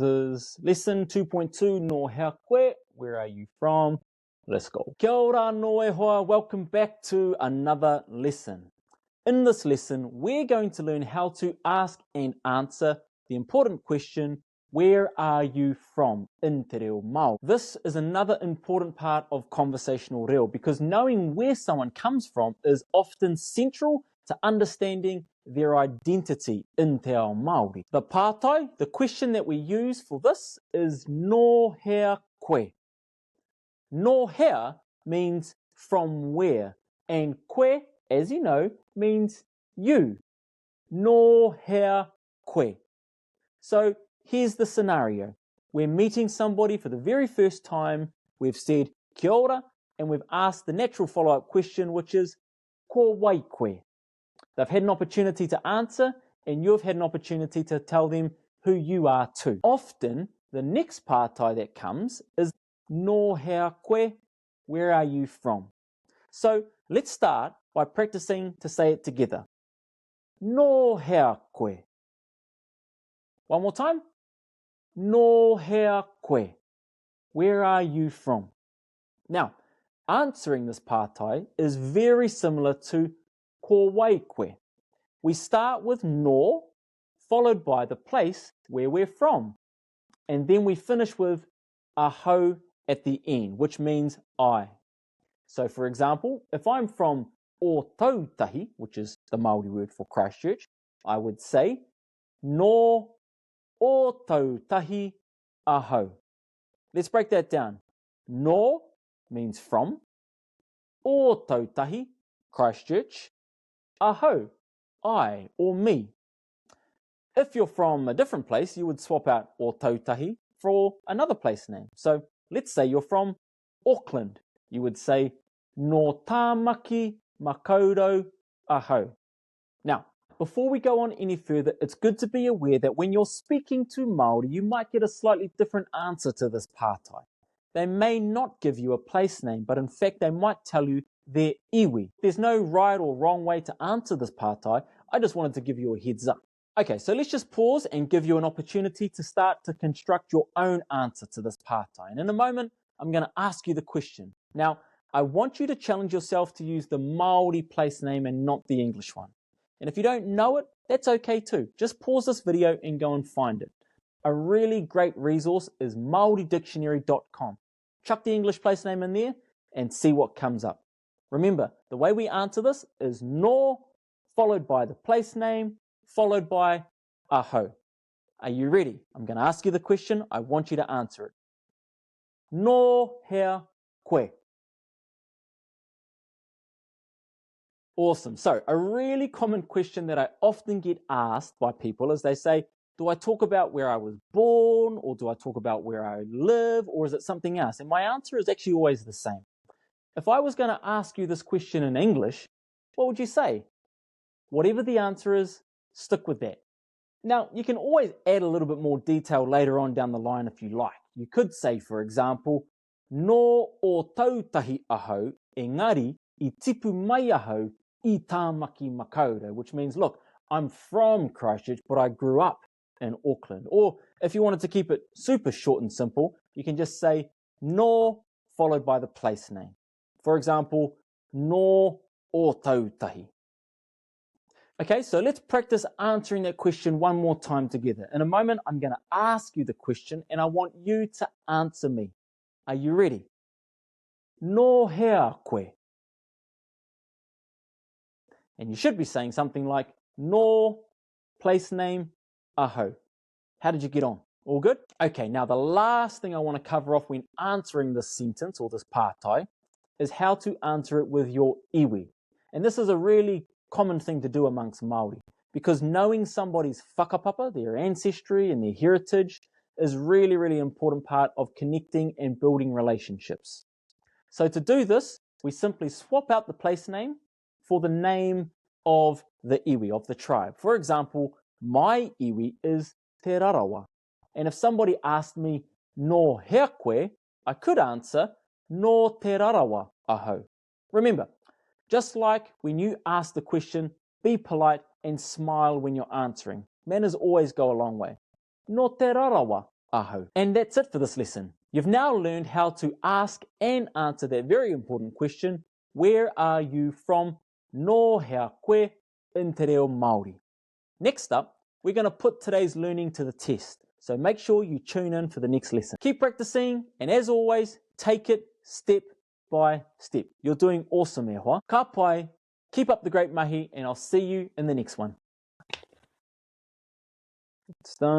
This is lesson 2.2, no hea koe, where are you from? Let's go. Kia ora no e hoa, welcome back to another lesson. In this lesson, we're going to learn how to ask and answer the important question, where are you from, in te reo Māori. This is another important part of conversational reo because knowing where someone comes from is often central to understanding their identity in te ao Māori. The pātai, the question that we use for this is no hea koe. No hea means from where, and koe, as you know, means you. No hea koe. So here's the scenario. We're meeting somebody for the very first time. We've said kia ora, and we've asked the natural follow-up question, which is ko wai koe. They've had an opportunity to answer, and you've had an opportunity to tell them who you are too. Often, the next pātai that comes is no hea koe, where are you from? So let's start by practicing to say it together. No hea koe. One more time. No hea koe. Where are you from? Now, answering this pātai is very similar to ko wai koe. We start with no, followed by the place where we're from. And then we finish with aho at the end, which means I. So for example, if I'm from o tautahi, which is the Māori word for Christchurch, I would say no o tautahi aho. Let's break that down. No means from, o tautahi, Christchurch, aho, I or me. If you're from a different place, you would swap out o tautahi for another place name. So let's say you're from Auckland. You would say no tāmaki makaurau aho. Now, before we go on any further, it's good to be aware that when you're speaking to Māori, you might get a slightly different answer to this pātai. They may not give you a place name, but in fact, they might tell you their iwi. There's no right or wrong way to answer this pātai. I just wanted to give you a heads up. Okay, so let's just pause and give you an opportunity to start to construct your own answer to this pātai. And in a moment, I'm going to ask you the question. Now, I want you to challenge yourself to use the Māori place name and not the English one. And if you don't know it, that's okay too. Just pause this video and go and find it. A really great resource is maoridictionary.com. Chuck the English place name in there and see what comes up. Remember, the way we answer this is no, followed by the place name, followed by aho. Are you ready? I'm going to ask you the question. I want you to answer it. No hea koe. Awesome. So a really common question that I often get asked by people is they say, do I talk about where I was born, or do I talk about where I live, or is it something else? And my answer is actually always the same. If I was going to ask you this question in English, what would you say? Whatever the answer is, stick with that. Now, you can always add a little bit more detail later on down the line if you like. You could say, for example, no o tautahi aho, engari I tipu mai aho I tāmaki makaurau, which means, look, I'm from Christchurch, but I grew up in Auckland. Or if you wanted to keep it super short and simple, you can just say no followed by the place name. For example, no o tautahi. Okay, so let's practice answering that question one more time together. In a moment, I'm going to ask you the question and I want you to answer me. Are you ready? No hea koe. And you should be saying something like no place name aho. How did you get on? All good? Okay, now the last thing I want to cover off when answering this sentence or this pātai is how to answer it with your iwi. And this is a really common thing to do amongst Māori because knowing somebody's whakapapa, their ancestry and their heritage is really, really important part of connecting and building relationships. So to do this, we simply swap out the place name for the name of the iwi, of the tribe. For example, my iwi is Te Rarawa. And if somebody asked me no hea koe, I could answer no Te Rarawa aho. Remember, just like when you ask the question, be polite and smile when you're answering. Manners always go a long way. No Te Rarawa aho. And that's it for this lesson. You've now learned how to ask and answer that very important question, where are you from? No hea koe in te reo Māori. Next up, we're going to put today's learning to the test. So make sure you tune in for the next lesson. Keep practicing, and as always, take it step by step. You're doing awesome, e hoa. Ka pai, keep up the great mahi, and I'll see you in the next one. It's done.